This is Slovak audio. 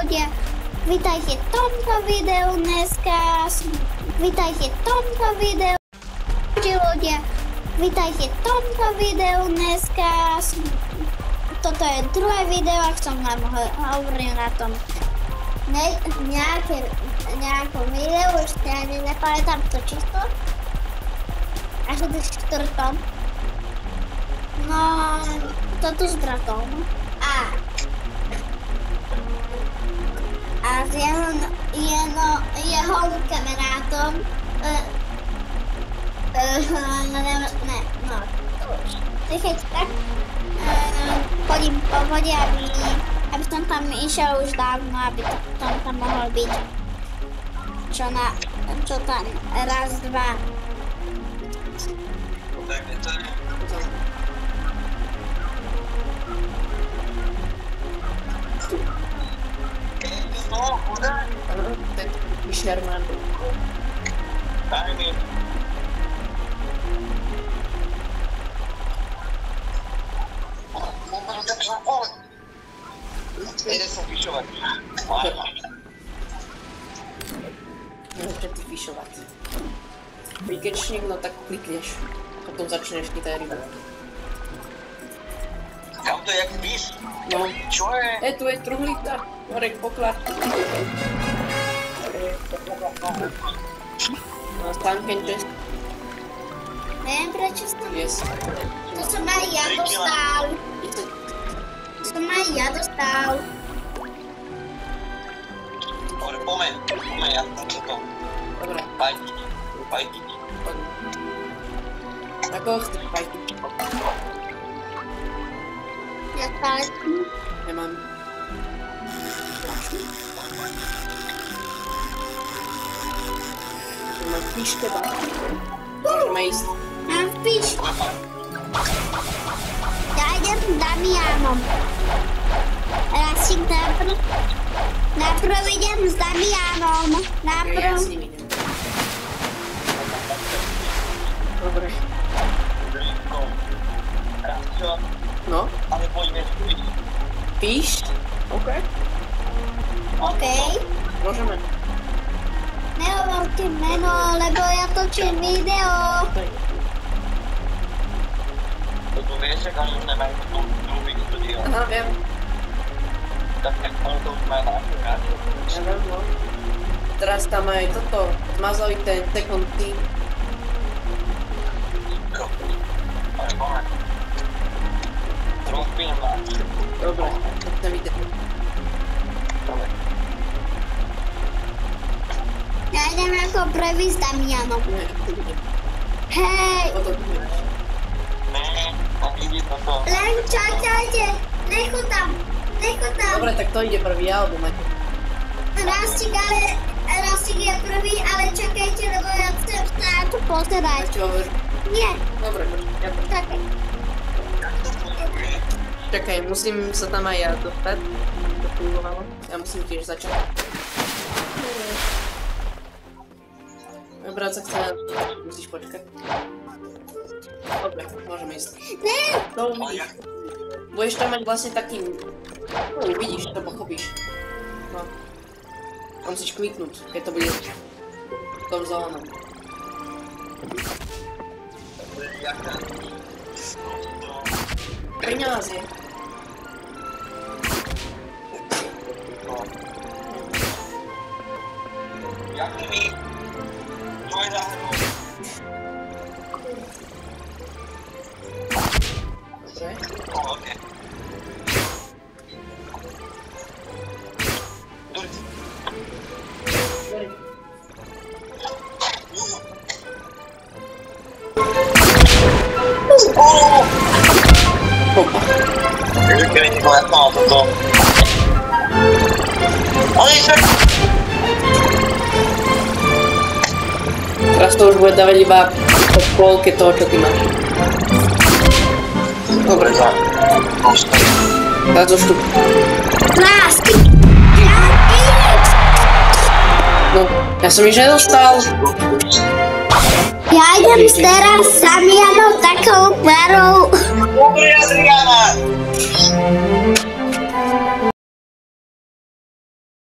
ľudia, vítajte v tomto videu dneska. Vítajte v tomto videu. Ľudia, vítajte v tomto videu dneska. Toto je druhé video, ak som vám hovoril na tom nejakom videu, ešte ani nepamätám to číslo. Až do 4. No, to tu s bratom. A s jeho kamarátom nechajte tak. Chodím po vode, aby som tam išiel už dávno, aby tam mohol byť. Čo tam, raz, dva. Ano, ten Fisherman. Daj mi. Ide som fišovať. Môžete ty fišovať. Prikečník, no tak klikneš. Potom začneš chytať rybu. Kam to je jak píš? No. Čo je? Tu je truhlík, Marek, poklad. No, stánkeň čest. Neviem prečo som... Yes. To som aj ja dostal. Dobre, pomeň, ja som to. Dobre. Pajky. Na koho chceš pajky? Ja pajky. Nemám. Mám fiš teba. Môžeme ísť. Mám fiš. Ja idem s Damianom. Rasík najprv idem s Damianom. Ja s ním idem. Dobre. No? Ale poďme fiš. Fiš? OK. OK. Môžeme. Nehovorte meno, lebo ja točím video. To vieš, ak ani nemajú tú studio. Aha, viem. Tak on to už má na aplikáciu. Ja viem, no. Teraz tam aj toto, zmazali ten second team. Ale pomáť. Rozpínam vás. Dobre, to chcem vidieť. Dobre. Ja idem ako prvý s Damianom. Nie, to vidím. Hej! O to vidíš. Ne, tak ide toto. Len čakajte! Nechu tam! Dobre, tak to ide prvý, alebo Maťo? Rastík je prvý, ale čakajte, lebo ja chcem sa na to pozerať. Čo hovoríš? Nie, Dobre, ja to... čakaj. Čakaj, musím sa tam aj ja dostať. To fungovalo. Ja musím tiež začať. Môj brat sa chce... Musíš počkať. Dobre, môžeme ísť. Ne! To uvidíš. Budeš tam mať vlastne takým... No, uvidíš, to pochopíš. No. A musíš kliknúť, keď to bude v tom zónom. Pri nás je. Jak to ví? Čo je zahrnúť? Dobre. OK. Takže keď niekto letnal toto. Ale však... Teraz to už bude dávať iba po polke toho, čo ty máš. Dobre, tak zo štup. Lásky! No, ja som nič nedostal. Ja idem teraz s Damianom takou parou. Dobre, Adriana!